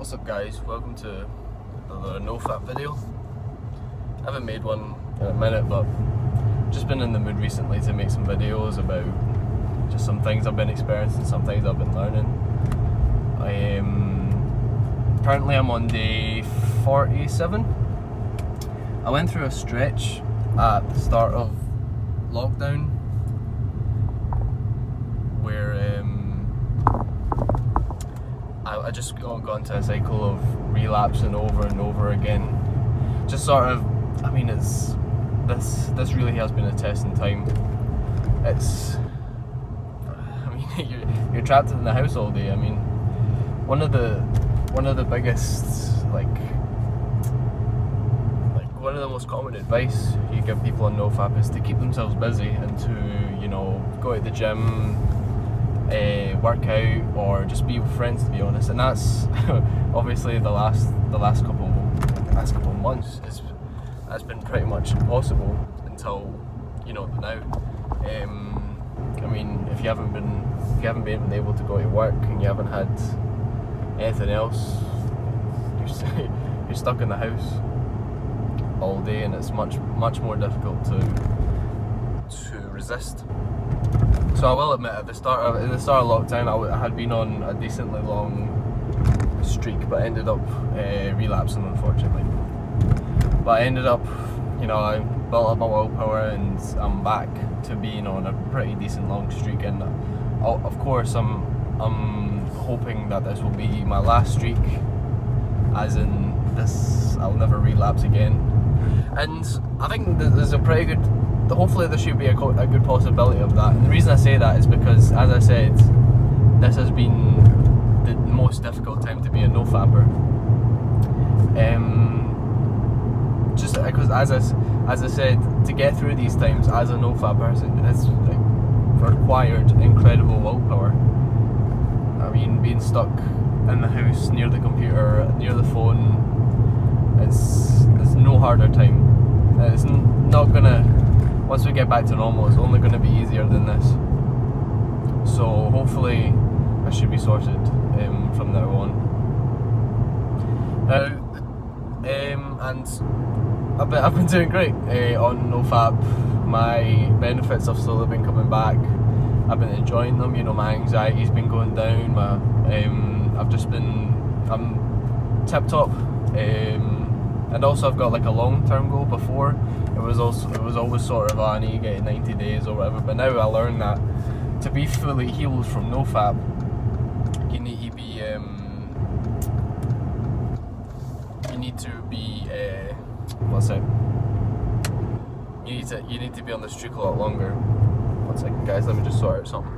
What's up guys, welcome to another NoFap video. I haven't made one in a minute, but just been in the mood recently to make some videos about just some things I've been experiencing, some things I've been learning. Currently I'm on day 47. I went through a stretch at the start of lockdown where I just got into a cycle of relapsing over and over again. Just sort of, I mean, this really has been a test in time. You're trapped in the house all day. I mean, one of the biggest one of the most common advice you give people on NoFap is to keep themselves busy and to, go to the gym, work out, or just be with friends, to be honest. And that's obviously the last couple of months has been pretty much impossible until now. I mean, if you haven't been able to go to work and you haven't had anything else, you're stuck in the house all day, and it's much more difficult to resist. So I will admit, at the start of lockdown, I had been on a decently long streak, but ended up relapsing, unfortunately. But I ended up, I built up my willpower, and I'm back to being on a pretty decent long streak. And of course, I'm hoping that this will be my last streak, as in I'll never relapse again. And I think there's a pretty good. Hopefully there should be a good possibility of that. And the reason I say that is because, as I said, this has been the most difficult time to be a NoFapper. Just because, as I said, to get through these times as a NoFap person, it's required incredible willpower. I mean, being stuck in the house, near the computer, near the phone, it's no harder time. It's not gonna. Once we get back to normal, it's only going to be easier than this. So hopefully I should be sorted from now on. And I've been doing great on NoFap. My benefits have slowly been coming back. I've been enjoying them. My anxiety's been going down. I'm tip top. And also I've got like a long-term goal. Before it was always sort of, I need to get in 90 days or whatever, but now I learned that to be fully healed from NoFap, you need to be you need to be on the streak a lot longer. One second guys, let me just sort out something.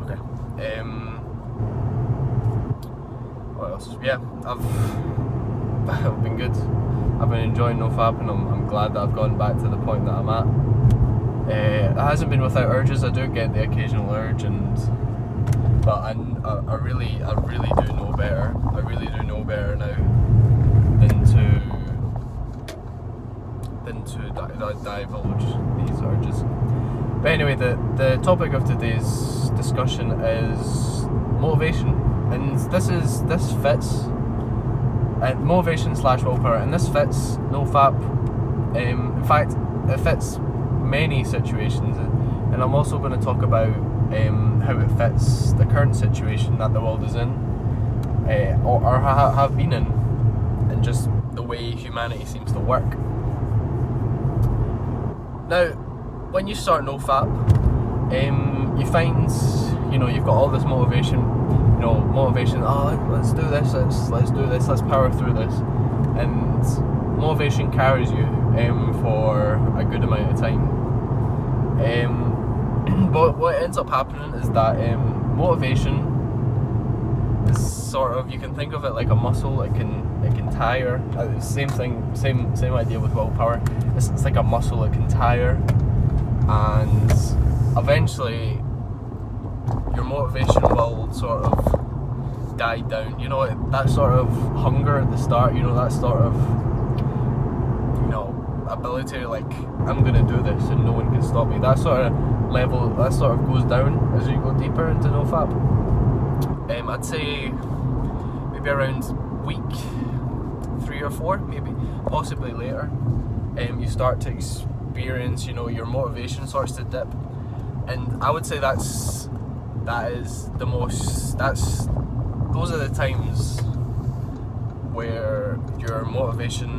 Okay. What else? Yeah, I've been good. I've been enjoying NoFap, and I'm glad that I've gone back to the point that I'm at. It hasn't been without urges. I do get the occasional urge, but I really do know better. I really do know better now than to divulge these urges. But anyway, the topic of today's discussion is motivation, and this fits. Motivation / willpower, and this fits NoFap. In fact, it fits many situations, and I'm also going to talk about how it fits the current situation that the world is in, or have been in, and just the way humanity seems to work. Now, when you start NoFap, you find you've got all this motivation. Let's do this, let's do this, let's power through this, and motivation carries you for a good amount of time. But what ends up happening is that motivation is sort of, you can think of it like a muscle. It can tire. Same idea with willpower. It's like a muscle. It can tire, and eventually your motivation will sort of die down. That sort of hunger at the start, that sort of ability, like, I'm gonna do this and no one can stop me. That sort of level, that sort of goes down as you go deeper into NoFap. I'd say maybe around week 3 or 4, maybe possibly later, you start to experience, you know, your motivation starts to dip, and I would say those are the times where your motivation,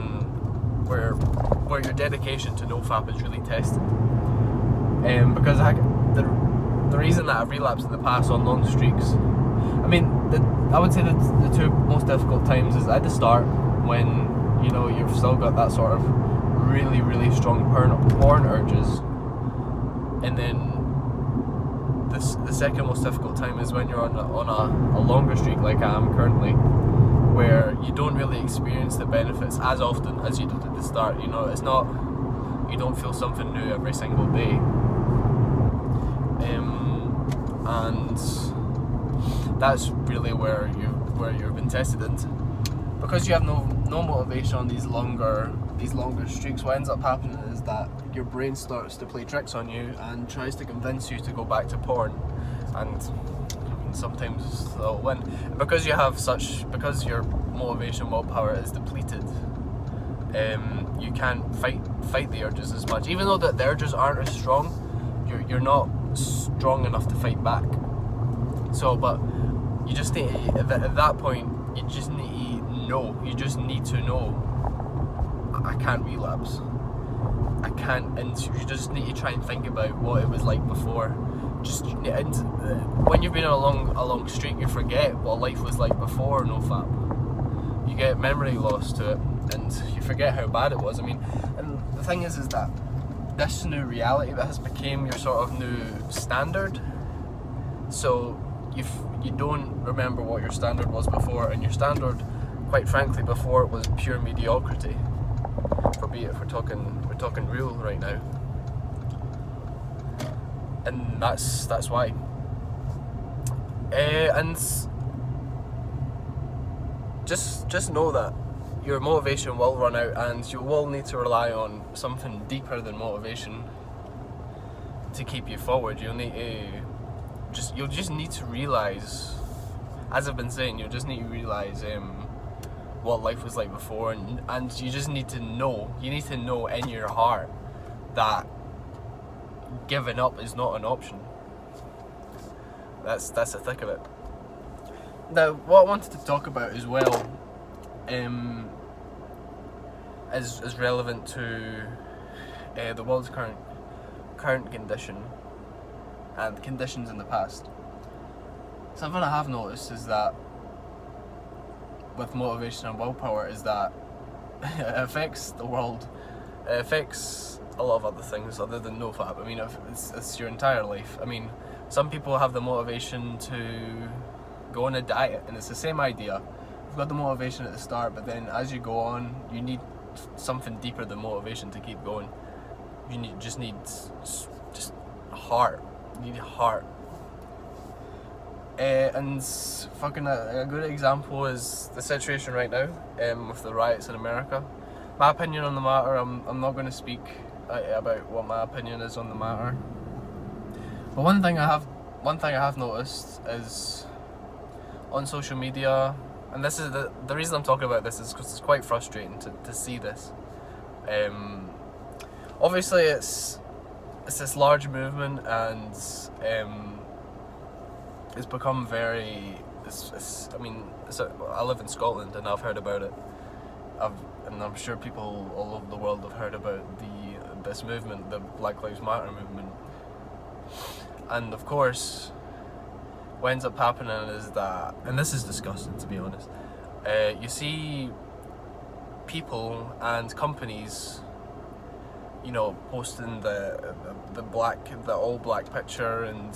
where your dedication to NoFap is really tested. Because the reason that I've relapsed in the past on long streaks, I mean, I would say that the two most difficult times is at the start, when, you know, you've still got that sort of really, really strong porn urges, and then the second most difficult time is when you're on a longer streak like I am currently, where you don't really experience the benefits as often as you did at the start. You know, it's not, you don't feel something new every single day, and that's really where you've been tested. And because you have no motivation on these longer streaks, what ends up happening is that your brain starts to play tricks on you and tries to convince you to go back to porn, and sometimes they'll win. Because your motivation willpower is depleted, you can't fight the urges as much. Even though the urges aren't as strong, you're not strong enough to fight back. So, but you just need, at that point, you just need to know, I can't relapse. I can't, and you just need to try and think about what it was like before. When you've been on a long streak, you forget what life was like before NoFap. You get memory loss to it, and you forget how bad it was. I mean, and the thing is that this new reality that has become your sort of new standard. So you don't remember what your standard was before, and your standard, quite frankly, before it was pure mediocrity. If we're talking real right now, and that's why. And just know that your motivation will run out, and you will need to rely on something deeper than motivation to keep you forward. You'll just need to realize, as I've been saying, you'll just need to realize what life was like before, and you just need to know in your heart that giving up is not an option. That's the thick of it. Now, what I wanted to talk about as well is relevant to the world's current condition and conditions in the past. Something I have noticed is that with motivation and willpower is that it affects the world. It affects a lot of other things other than NoFap. I mean, it's your entire life. I mean, some people have the motivation to go on a diet, and it's the same idea. You've got the motivation at the start, but then as you go on, you need something deeper than motivation to keep going. You just need heart. You need heart. And fucking a good example is the situation right now with the riots in America. My opinion on the matter, I'm not going to speak about what my opinion is on the matter. But one thing I have noticed is on social media, and this is the reason I'm talking about this is because it's quite frustrating to see this. Obviously, it's this large movement, and it's become very. I live in Scotland, and I've heard about it. And I'm sure people all over the world have heard about this movement, the Black Lives Matter movement. And of course, what ends up happening is that, and this is disgusting to be honest, you see people and companies, you know, posting the all black picture and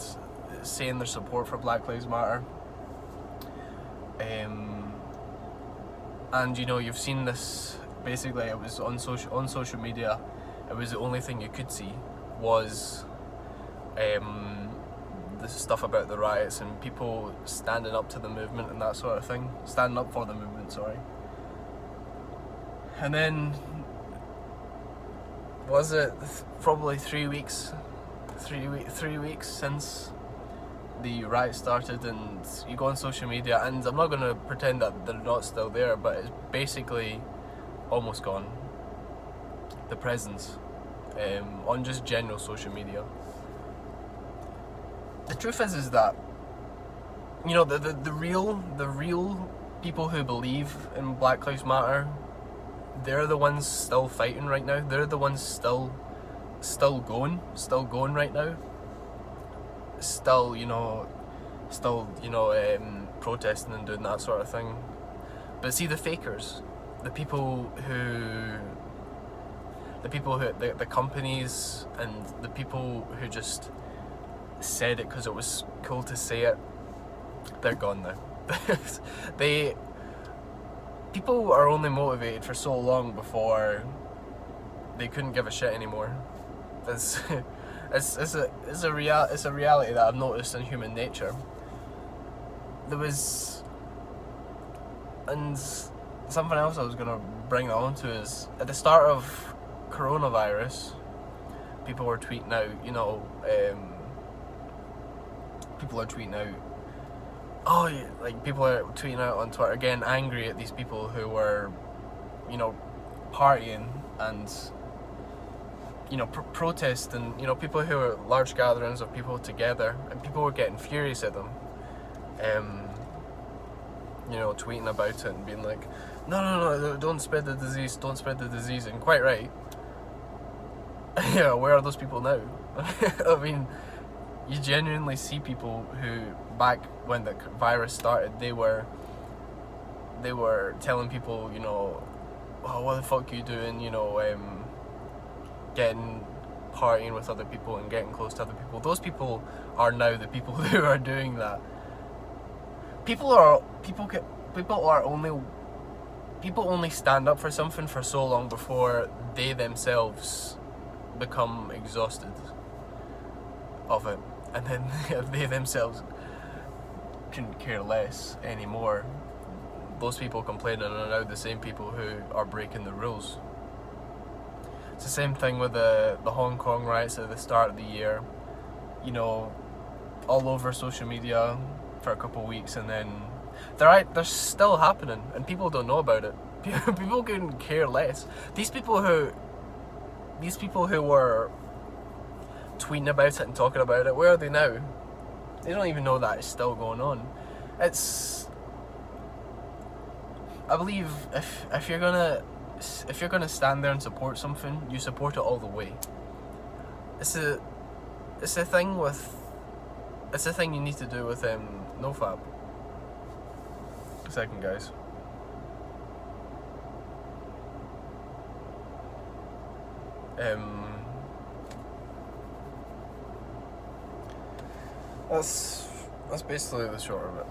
saying their support for Black Lives Matter. And you know, you've seen this. Basically, it was on social media. It was the only thing you could see was this stuff about the riots and people standing up to the movement and that sort of thing, standing up for the movement. Sorry. And then was it probably 3 weeks since the riot started, and you go on social media, and I'm not going to pretend that they're not still there, but it's basically almost gone. The presence on just general social media. The truth is that, you know, the real people who believe in Black Lives Matter, they're the ones still fighting right now. They're the ones still going right now. Still, protesting and doing that sort of thing. But see, the fakers, the companies and the people who just said it because it was cool to say it, they're gone now. People are only motivated for so long before they couldn't give a shit anymore. It's a reality that I've noticed in human nature. And something else I was gonna bring that on to is, at the start of coronavirus, people were tweeting out, people are tweeting out on Twitter, getting angry at these people who were, partying and, protesting, people who were large gatherings of people together, and people were getting furious at them, tweeting about it and being like, no, don't spread the disease, and quite right. Yeah, where are those people now? I mean, you genuinely see people who, back when the virus started, they were telling people, oh, what the fuck are you doing, partying with other people and getting close to other people. Those people are now the people who are doing that. People only stand up for something for so long before they themselves become exhausted of it, and then they themselves couldn't care less anymore. Those people complaining are now the same people who are breaking the rules. It's the same thing with the Hong Kong riots at the start of the year, all over social media for a couple of weeks, and then they're still happening, and people don't know about it. People couldn't care less. These people who were tweeting about it and talking about it, where are they now? They don't even know that it's still going on. I believe if you're gonna stand there and support something, you support it all the way. It's a thing you need to do with NoFap. A second, guys. That's basically the short of it.